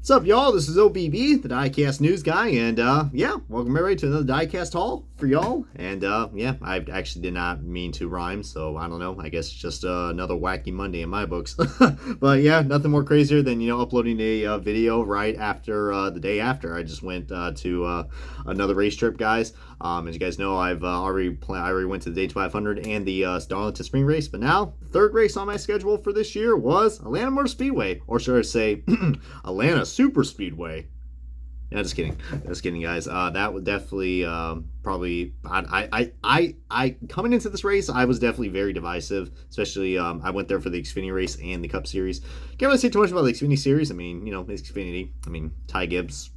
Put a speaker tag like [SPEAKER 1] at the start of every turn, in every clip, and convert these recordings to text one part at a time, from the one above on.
[SPEAKER 1] What's up, y'all? This is OBB, the Diecast News Guy, and yeah, welcome everybody to another Diecast haul for y'all. And yeah, I actually did not mean to rhyme, so I don't know. I guess just another wacky Monday in my books. But yeah, nothing more crazier than uploading a video right after the day after. I just went to another race trip, guys. As you guys know, I've I already went to the Dayton 500 and the Darlington Spring Race, but now the third race on my schedule for this year was Atlanta Motor Speedway, or should I say, Atlanta Super Speedway. Yeah, just kidding, guys. That would definitely probably I coming into this race, I was definitely very divisive. Especially I went there for the Xfinity race and the Cup Series. Can't really say too much about the Xfinity Series. I mean, Xfinity. I mean, Ty Gibbs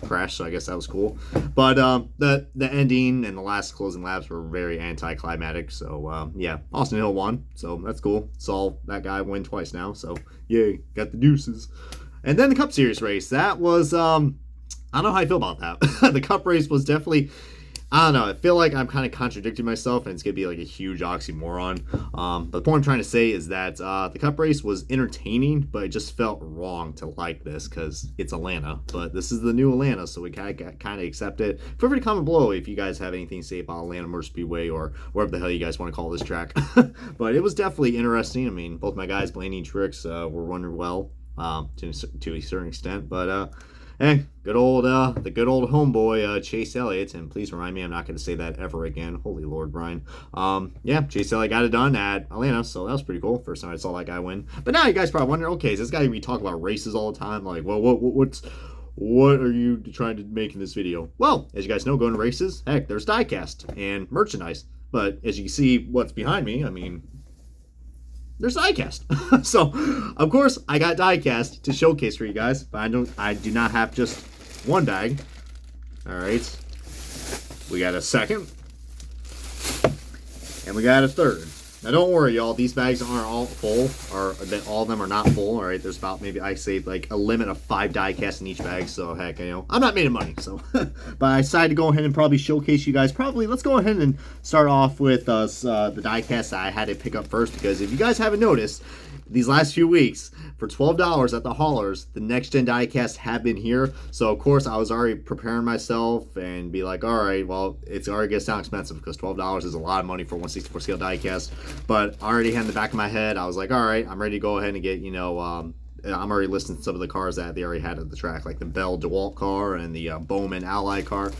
[SPEAKER 1] crashed, so I guess that was cool. But the ending and the last closing laps were very anticlimactic. So yeah, Austin Hill won, so that's cool. Saw that guy win twice now, so yay, got the deuces. And then the Cup Series race, that was I don't know how I feel about that. The Cup race was definitely, I don't know, I feel like I'm kind of contradicting myself, and it's going to be like a huge oxymoron. But the point I'm trying to say is that the Cup race was entertaining, but it just felt wrong to like this because it's Atlanta. But this is the new Atlanta, so we kind of accept it. Feel free to comment below if you guys have anything to say about Atlanta Motor Speedway or whatever the hell you guys want to call this track. But it was definitely interesting. I mean, both my guys, Blaney and Truex, were running well to a certain extent. But hey, the good old homeboy, Chase Elliott, and please remind me I'm not going to say that ever again. Holy Lord, Brian. Yeah, Chase Elliott got it done at Atlanta, so that was pretty cool. First time I saw that guy win. But now you guys probably wonder, okay, is this guy we talk about races all the time? Like, well, what are you trying to make in this video? Well, as you guys know, going to races, heck, there's diecast and merchandise. But as you can see, what's behind me, I mean, there's diecast. So of course I got diecast to showcase for you guys, but I do not have just one bag. All right, we got a second and we got a third. Now don't worry, y'all, these bags aren't all full, or that all of them are not full. All right, there's about, maybe I say like a limit of 5 diecast in each bag, so heck, I'm not making money, so but I decided to go ahead and probably showcase you guys. Let's go ahead and start off with the diecast that I had to pick up first, because if you guys haven't noticed, these last few weeks, for $12 at the haulers, the next gen diecasts have been here. So of course I was already preparing myself and be like, all right, well, it's already gets down expensive because $12 is a lot of money for 1/64 scale diecast. But I already had in the back of my head, I was like, all right, I'm ready to go ahead and get, I'm already listing some of the cars that they already had at the track, like the Bell DeWalt car and the Bowman Ally car.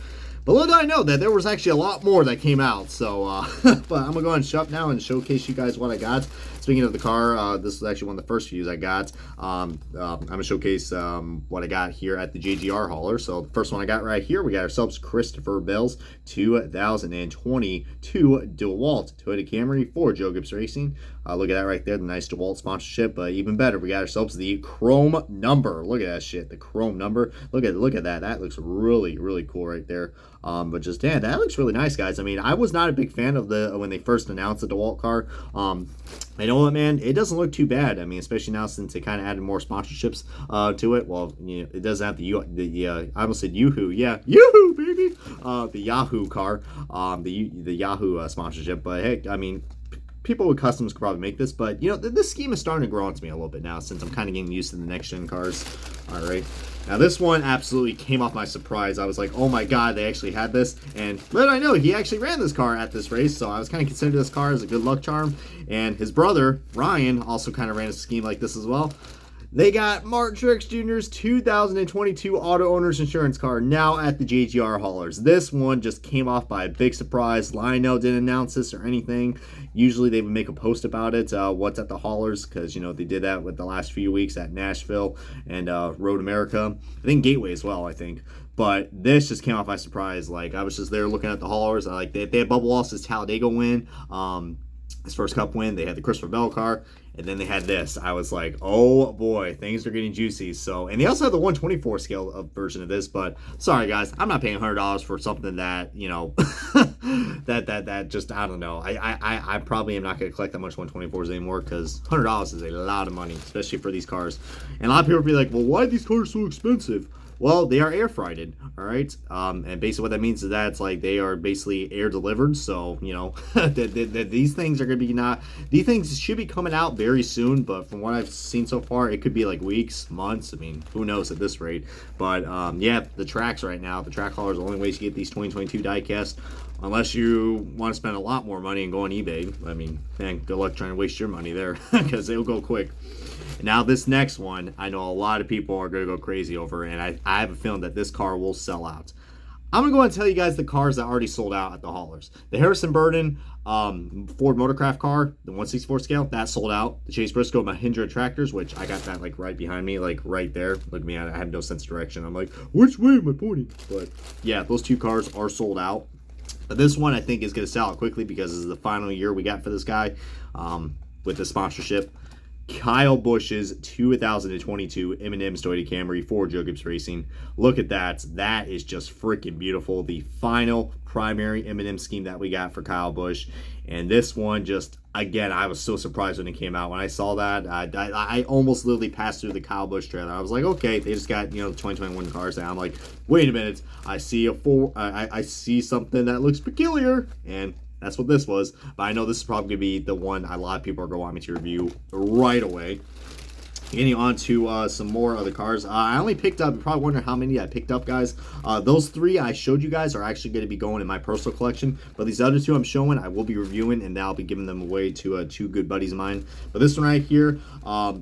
[SPEAKER 1] But little did I know that there was actually a lot more that came out. So, but I'm going to go ahead and shop now and showcase you guys what I got. Speaking of the car, this is actually one of the first views I got. I'm going to showcase what I got here at the JGR hauler. So the first one I got right here, we got ourselves Christopher Bell's 2022 DeWalt Toyota Camry for Joe Gibbs Racing. Look at that right there, the nice DeWalt sponsorship. But even better, we got ourselves the chrome number. Look at that shit, the chrome number. Look at that. That looks really, really cool right there. But just, yeah, that looks really nice, guys. I mean, I was not a big fan of when they first announced the DeWalt car. You know what, man? It doesn't look too bad. I mean, especially now since they kind of added more sponsorships to it. Well, it does have the I almost said Yoo-hoo. Yeah, Yoo-hoo, baby. The Yahoo car, the Yahoo sponsorship. But hey, I mean, people with customs could probably make this, but this scheme is starting to grow onto me a little bit now since I'm kind of getting used to the next gen cars. All right. Now this one absolutely came off my surprise. I was like, oh my god, they actually had this. And little I know, he actually ran this car at this race, so I was kind of considering this car as a good luck charm. And his brother, Ryan, also kind of ran a scheme like this as well. They got Mark Truex Jr.'s 2022 Auto Owners Insurance car now at the JGR haulers. This one just came off by a big surprise. Lionel didn't announce this or anything. Usually they would make a post about it, what's at the haulers, because, they did that with the last few weeks at Nashville and Road America. I think Gateway as well, I think. But this just came off by surprise. Like, I was just there looking at the haulers. Like, they had Bubba Wallace's Talladega win, his first Cup win. They had the Christopher Bell car. And then they had this. I was like, oh boy, things are getting juicy. So, and they also have the 1/24 scale version of this. But sorry guys, I'm not paying $100 for something that that just, I don't know. I probably am not going to collect that much 1/24s anymore, because $100 is a lot of money, especially for these cars. And a lot of people will be like, well, why are these cars so expensive? Well, they are air fried, all right. And basically what that means is that it's like they are basically air delivered. So you know, these things are gonna be not. These things should be coming out very soon, but from what I've seen so far, it could be like weeks, months. I mean, who knows at this rate? But yeah, the tracks right now, the track haulers, the only way to get these 2022 diecast. Unless you want to spend a lot more money and go on eBay. I mean, man, good luck trying to waste your money there because it'll go quick. Now, this next one, I know a lot of people are going to go crazy over, and I have a feeling that this car will sell out. I'm going to go ahead and tell you guys the cars that already sold out at the haulers. The Harrison Burton Ford Motorcraft car, the 1/64 scale, that sold out. The Chase Briscoe Mahindra tractors, which I got that like right behind me, like right there. Look at me, I have no sense of direction. I'm like, which way am I pointing? But yeah, those two cars are sold out. But this one I think is going to sell out quickly because this is the final year we got for this guy with the sponsorship. Kyle Busch's 2022 M&M's Toyota Camry for Joe Gibbs Racing. Look at that. That is just freaking beautiful. The final primary M&M scheme that we got for Kyle Busch. And this one just, again, I was so surprised when it came out. When I saw that, I almost literally passed through the Kyle Busch trailer. I was like, okay, they just got, you know, the 2021 cars now. I'm like, wait a minute. I see I see something that looks peculiar. And that's what this was. But I know this is probably going to be the one a lot of people are going to want me to review right away. Getting on to some more other cars. I only picked up, you probably wonder how many I picked up, guys. Those three I showed you guys are actually going to be going in my personal collection. But these other two I'm showing, I will be reviewing, and I'll be giving them away to two good buddies of mine. But this one right here,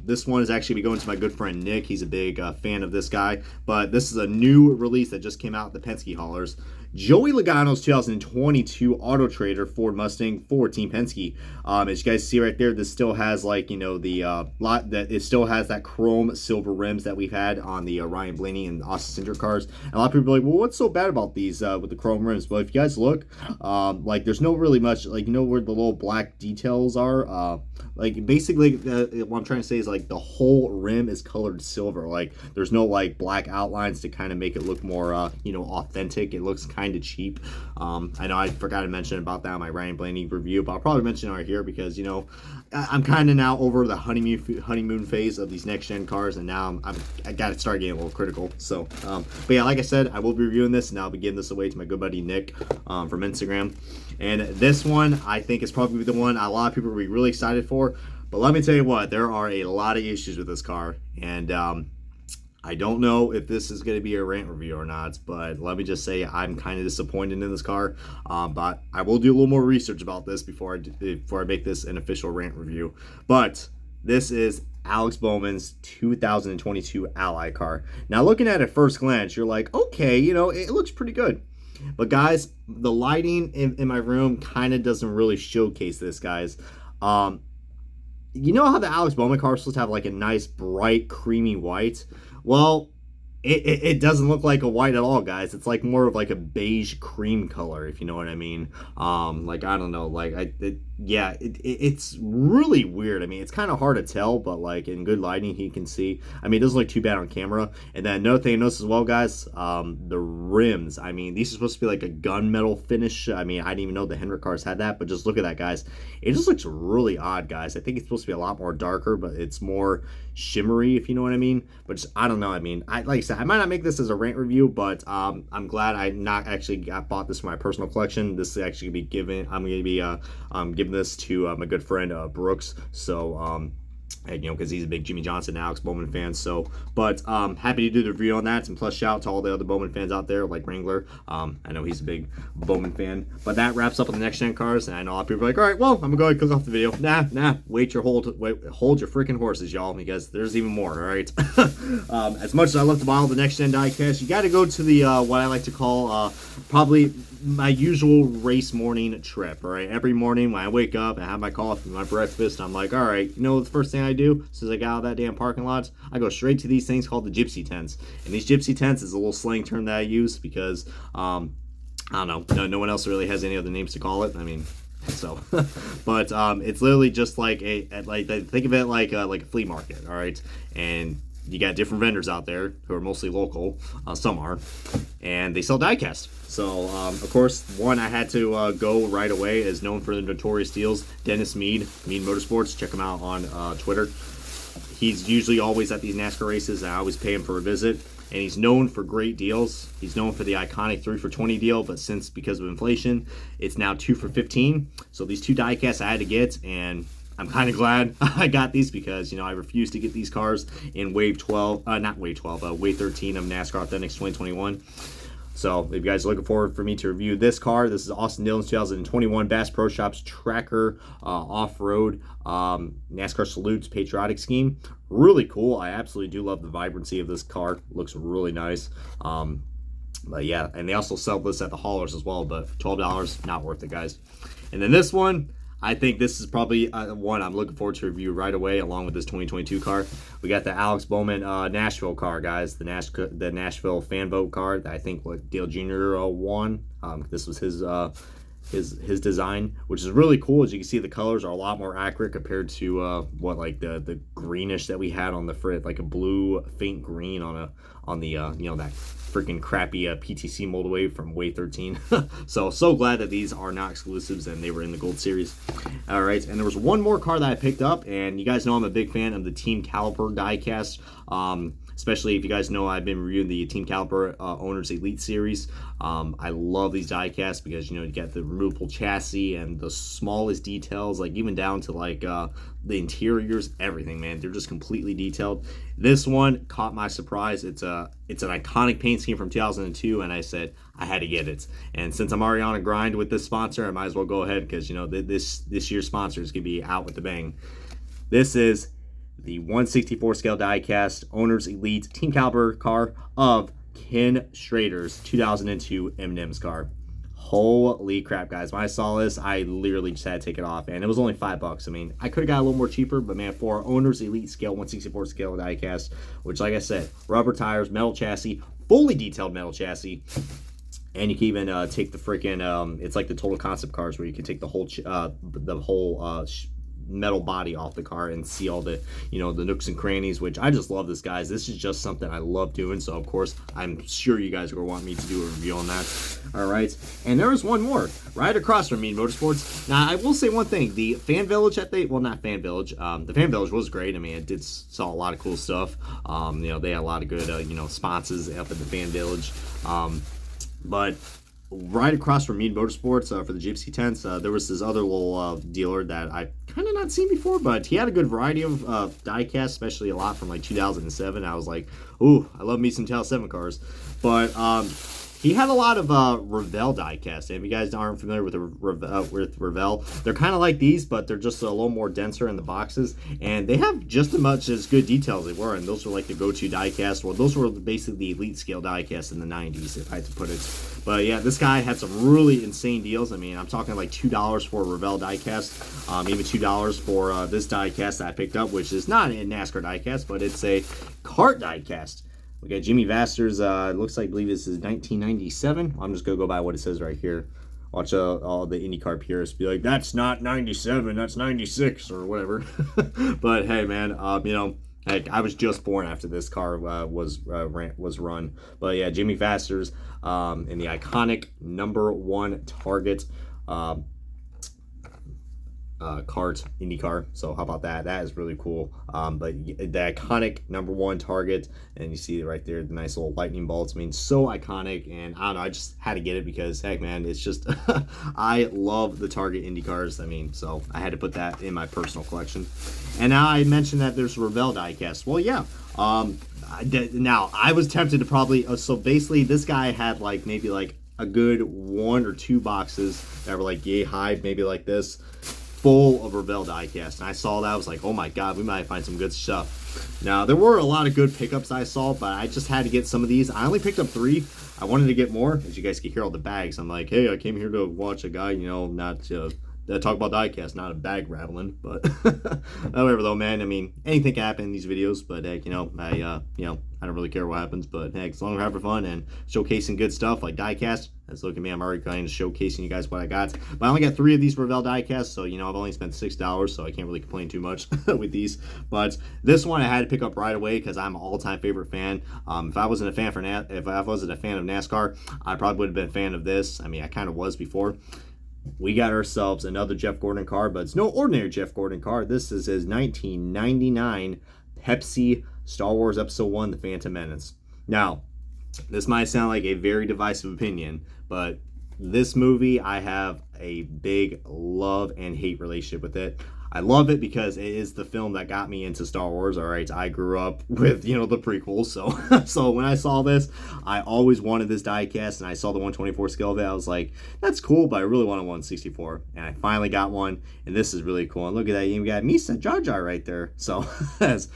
[SPEAKER 1] this one is actually going to my good friend Nick. He's a big fan of this guy. But this is a new release that just came out at the Penske haulers. Joey Logano's 2022 Auto Trader Ford Mustang for Team Penske. As you guys see right there, this still has, like, you know, the lot that it still has that chrome silver rims that we've had on the Ryan Blaney and Austin Cindric cars. And a lot of people are like, well, what's so bad about these with the chrome rims? But if you guys look, like, there's no really much, like, you know where the little black details are? Like, basically, what I'm trying to say is, like, the whole rim is colored silver. Like, there's no, like, black outlines to kind of make it look more, you know, authentic. It looks kind of cheap. I know I forgot to mention about that in my Ryan Blaney review, but I'll probably mention it right here because, you know, I'm kind of now over the honeymoon phase of these next-gen cars, and now I got to start getting a little critical. So, but yeah, like I said, I will be reviewing this, and I'll be giving this away to my good buddy Nick from Instagram. And this one, I think, is probably the one a lot of people will be really excited for. But let me tell you what, there are a lot of issues with this car, and I don't know if this is going to be a rant review or not, but let me just say I'm kind of disappointed in this car. But I will do a little more research about this before I make this an official rant review. But this is Alex Bowman's 2022 Ally car. Now, looking at it at first glance, you're like, okay, you know, it looks pretty good. But guys, the lighting in my room kind of doesn't really showcase this, guys. You know how the Alex Bowman car is supposed to have like a nice, bright, creamy white? Well, it doesn't look like a white at all, guys. It's like more of like a beige cream color, if you know what I mean. Like, I don't know, like, it's really weird. I mean, it's kind of hard to tell, but like in good lighting, you can see. I mean, it doesn't look too bad on camera. And then another thing I noticed as well, guys, the rims. I mean, these are supposed to be like a gunmetal finish. I mean, I didn't even know the Hendrick cars had that, but just look at that, guys. It just looks really odd, guys. I think it's supposed to be a lot more darker, but it's more shimmery, if you know what I mean. But just, I don't know. I mean, like I said, I might not make this as a rant review, but I'm glad I not actually bought this for my personal collection. This is actually gonna be given. I'm gonna be giving this to my good friend Brooks. So and, you know, because he's a big Jimmy Johnson and Alex Bowman fan. So, but happy to do the review on that. And plus, shout out to all the other Bowman fans out there, like Wrangler. I know he's a big Bowman fan. But that wraps up on the next gen cars. And I know a lot of people are like, all right, well, I'm gonna go ahead and click off the video. Nah, hold your freaking horses, y'all, because there's even more. All right. As much as I love to model the next gen diecast, you got to go to the what I like to call probably my usual race morning trip. All right, every morning when I wake up and have my coffee, my breakfast, I'm like, all right, you know the first thing I do since I got out of that damn parking lot, I go straight to these things called the gypsy tents. And these gypsy tents is a little slang term that I use because I don't know, no one else really has any other names to call it. I mean, so but it's literally just like think of it like a flea market. All right, and you got different vendors out there who are mostly local, some are, and they sell diecast. So, of course, one I had to go right away is known for the notorious deals, Dennis Mead Motorsports. Check him out on Twitter. He's usually always at these NASCAR races, and I always pay him for a visit. and he's known for great deals. He's known for the iconic 3 for $20 deal, but because of inflation, it's now 2 for $15. So these 2 die casts I had to get, and I'm kind of glad I got these because, you know, I refused to get these cars in Wave 13 of NASCAR Authentics 2021. So if you guys are looking forward for me to review this car, this is Austin Dillon's 2021 Bass Pro Shops Tracker Off-Road NASCAR Salutes Patriotic Scheme. Really cool. I absolutely do love the vibrancy of this car. Looks really nice. But yeah, and they also sell this at the haulers as well, but $12, not worth it, guys. And then this one, I think this is probably one I'm looking forward to review right away, along with this 2022 car. We got the Alex Bowman Nashville car, guys. The Nashville fan vote car that I think what Dale Jr. won. This was his design, which is really cool. As you can see, the colors are a lot more accurate compared to what like the greenish that we had on the front, like a blue faint green on the you know, that freaking crappy PTC moldaway from Wave 13. so glad that these are not exclusives and they were in the Gold Series. All right, and there was one more car that I picked up, and you guys know I'm a big fan of the Team Caliber diecast. Especially if you guys know I've been reviewing the Team Caliber Owners Elite Series. I love these diecasts because, you know, you got the removable chassis and the smallest details, like even down to like the interiors, everything, man. They're just completely detailed. This one caught my surprise. It's an iconic paint scheme from 2002, and I said I had to get it. And since I'm already on a grind with this sponsor, I might as well go ahead because, you know, this year's sponsor is gonna be out with the bang. This is the 1/64 scale diecast Owners Elite Team Caliber car of Ken Schrader's 2002 M&M's car. Holy crap, guys. When I saw this, I literally just had to take it off, and it was only $5. I mean, I could have got a little more cheaper, but man, for Owners Elite scale 1/64 scale diecast, which, like I said, rubber tires, metal chassis, fully detailed metal chassis, and you can even take the freaking it's like the Total Concept cars where you can take the whole metal body off the car and see all the, you know, the nooks and crannies, which I just love this, guys. This is just something I love doing, so of course I'm sure you guys are going to want me to do a review on that. All right, and there was one more right across from me, Motorsports. Now I will say one thing, the fan village that they, well, not fan village, the fan village was great. I mean, it did saw a lot of cool stuff. You know, they had a lot of good you know, sponsors up at the fan village, but right across from Mead Motorsports for the Gypsy tents, there was this other little dealer that I kind of not seen before, but he had a good variety of diecast, especially a lot from like 2007. I was like, ooh, I love me some Tal 7 cars. But he had a lot of Revell diecast. And if you guys aren't familiar with Revell, they're kind of like these, but they're just a little more denser in the boxes. And they have just as much as good details they were. And those were like the go-to diecast. Well, those were basically the elite scale diecast in the 90s, if I had to put it. But yeah, this guy had some really insane deals. I mean, I'm talking like $2 for a Revell diecast, even $2 for this diecast that I picked up, which is not a NASCAR diecast, but it's a kart diecast. We got Jimmy Vaster's, looks like, I believe this is 1997. I'm just going to go by what it says right here. Watch all the IndyCar purists be like, that's not 97, that's 96, or whatever. But hey, man, you know, heck, I was just born after this car was run. But yeah, Jimmy Vaster's in the iconic #1 Target kart IndyCar. So how about that? That is really cool. But the iconic #1 Target, and you see it right there, the nice little lightning bolts. I mean, so iconic, and I don't know, I just had to get it because heck, man, it's just I love the Target IndyCars. I mean, so I had to put that in my personal collection. And now I mentioned that there's Revell diecast. Well, yeah. Now I was tempted to probably so basically this guy had like maybe like a good 1 or 2 boxes that were like yay high, maybe like this, full of Revell diecast, and I saw that, I was like, oh my god, we might find some good stuff. Now there were a lot of good pickups I saw, but I just had to get some of these. I only picked up 3. I wanted to get more. As you guys can hear all the bags, I'm like, hey, I came here to watch a guy, you know, not talk about diecast, not a bag rattling. But however, though, man, I mean, anything can happen in these videos, but heck, you know, I don't really care what happens, but heck, as long as we're having fun and showcasing good stuff like diecast. As look at me, I'm already kind of showcasing you guys what I got. But I only got 3 of these Revell diecasts, so you know, I've only spent $6, so I can't really complain too much with these. But this one I had to pick up right away because I'm an all-time favorite fan. If I wasn't a fan of NASCAR, I probably would have been a fan of this. I mean, I kind of was before. We got ourselves another Jeff Gordon car, but it's no ordinary Jeff Gordon car. This is his 1999 Pepsi Star Wars Episode 1, The Phantom Menace. Now, this might sound like a very divisive opinion, but this movie, I have a big love and hate relationship with it. I love it because it is the film that got me into Star Wars. All right, I grew up with, you know, the prequels, so when I saw this, I always wanted this diecast, and I saw the 124 scale of it. I was like, that's cool, but I really want a 164, and I finally got one, and this is really cool. And look at that, you got Misa Jar Jar right there. So that's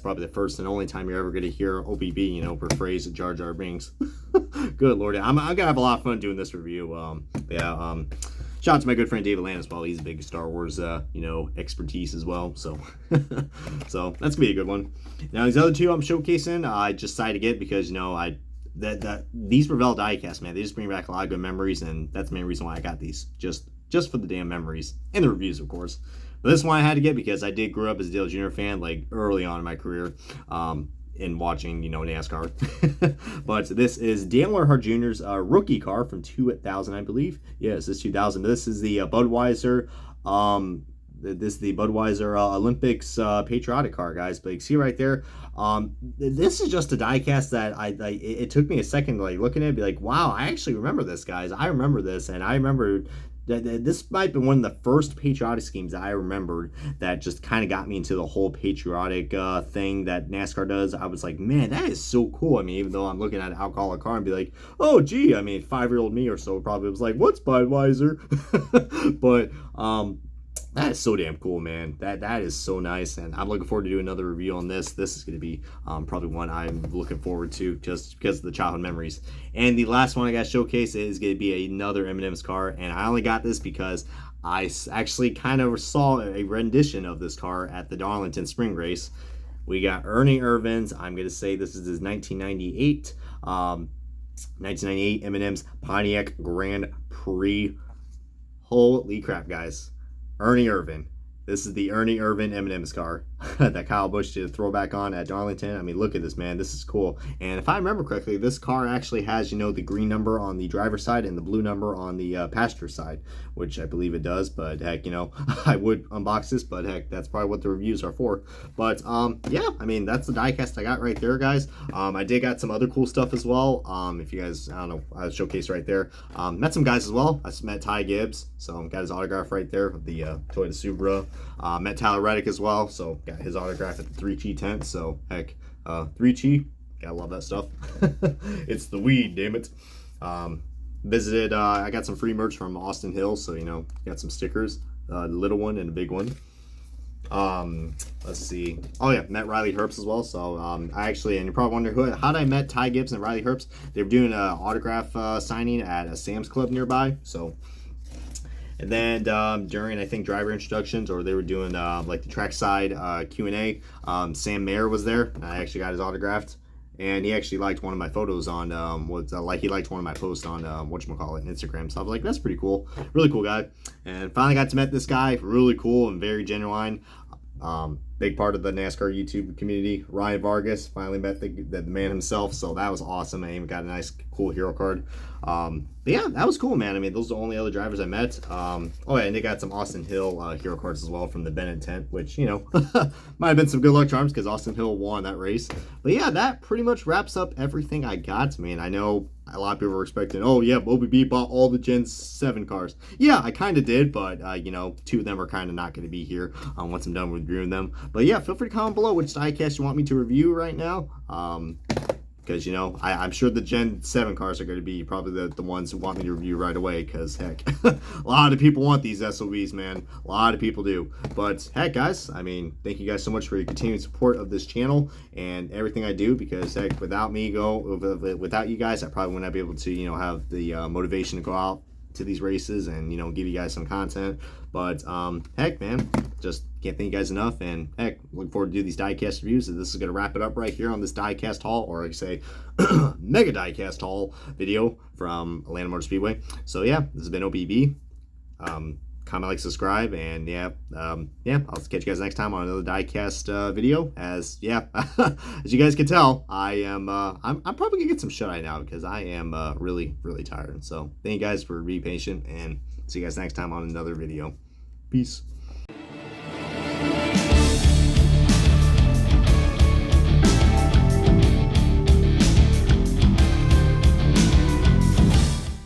[SPEAKER 1] probably the first and only time you're ever going to hear OBB, you know, rephrase Jar Jar Binks. Good Lord, I'm gonna have a lot of fun doing this review. Shout out to my good friend David Land as well. He's a big Star Wars, you know, expertise as well. So, so that's gonna be a good one. Now these other two I'm showcasing, I just decided to get because, you know, these Revell diecasts, man, they just bring back a lot of good memories, and that's the main reason why I got these. Just for the damn memories and the reviews, of course. But this one I had to get because I did grow up as a Dillon Jr. fan, like early on in my career. In watching, you know, NASCAR. But this is Dale Earnhardt Jr.'s rookie car from 2000, I believe. Yes, this is 2000. This is the Budweiser. This is the Budweiser Olympics patriotic car, guys. But you see right there, this is just a diecast that it took me a second to like look at it and be like, wow, I actually remember this, guys. I remember this, and I remember this might be one of the first patriotic schemes that I remembered that just kind of got me into the whole patriotic thing that NASCAR does. I was like, man, that is so cool. I mean, even though I'm looking at an alcoholic car and be like, oh, gee, I mean, 5-year-old me or so probably was like, what's Budweiser? But that is so damn cool, man. That is so nice, and I'm looking forward to doing another review on this. This is going to be probably one I'm looking forward to just because of the childhood memories. And the last one I got showcased is going to be another M&M's car, and I only got this because I actually kind of saw a rendition of this car at the Darlington Spring Race. We got Ernie Irvin's. I'm going to say this is his 1998 M&M's Pontiac Grand Prix. Holy crap, guys. Ernie Irvin. This is the Ernie Irvin M&M's car that Kyle Busch did a throwback on at Darlington. I mean, look at this, man. This is cool. And if I remember correctly, this car actually has, you know, the green number on the driver's side and the blue number on the passenger side, which I believe it does. But heck, you know, I would unbox this, but heck, that's probably what the reviews are for. But yeah, I mean, that's the diecast I got right there, guys. I did got some other cool stuff as well. If you guys, I don't know, I showcased right there. Met some guys as well. I met Ty Gibbs, so got his autograph right there of the Toyota Supra. Met Tyler Reddick as well, so got his autograph at the 3Chi tent. So heck, 3Chi, gotta love that stuff. It's the weed, damn it. Visited, I got some free merch from Austin Hill, so you know, got some stickers, the little one and a big one. Let's see. Oh yeah, met Riley Herbst as well. So I actually, and you're probably wondering how did I met Ty Gibbs and Riley Herbst? They were doing an autograph signing at a Sam's Club nearby. So. And then during, I think, driver introductions, or they were doing like the trackside Q&A, Sam Mayer was there. I actually got his autographed, and he actually liked one of my photos on he liked one of my posts on whatchamacallit, Instagram. So I was like, that's pretty cool, really cool guy. And finally got to meet this guy, really cool and very genuine. Big part of the NASCAR YouTube community. Ryan Vargas, finally met the man himself, so that was awesome. I even got a nice, cool hero card. But yeah, that was cool, man. I mean, those are the only other drivers I met. Oh yeah, and they got some Austin Hill hero cards as well from the Bennett tent, which, you know, might have been some good luck charms because Austin Hill won that race. But yeah, that pretty much wraps up everything I got. Man, I know a lot of people were expecting, oh yeah, OBB bought all the Gen 7 cars. Yeah, I kind of did, but you know, 2 of them are kind of not going to be here once I'm done reviewing them. But yeah, feel free to comment below which diecast you want me to review right now. Because, you know, I'm sure the Gen 7 cars are going to be probably the ones who want me to review right away. Because, heck, a lot of people want these SOBs, man. A lot of people do. But, heck, guys, I mean, thank you guys so much for your continued support of this channel and everything I do. Because, heck, without you guys, I probably wouldn't be able to, you know, have the motivation to go out to these races and, you know, give you guys some content. But heck, man, just can't thank you guys enough. And heck, look forward to do these diecast reviews. And this is going to wrap it up right here on this diecast haul, or I say mega diecast haul video from Atlanta Motor Speedway. So yeah, this has been OBB. Comment, like, subscribe, and yeah, I'll catch you guys next time on another diecast video. As as you guys can tell, I'm probably gonna get some shut eye now because I am really tired. So thank you guys for being patient, and see you guys next time on another video. Peace.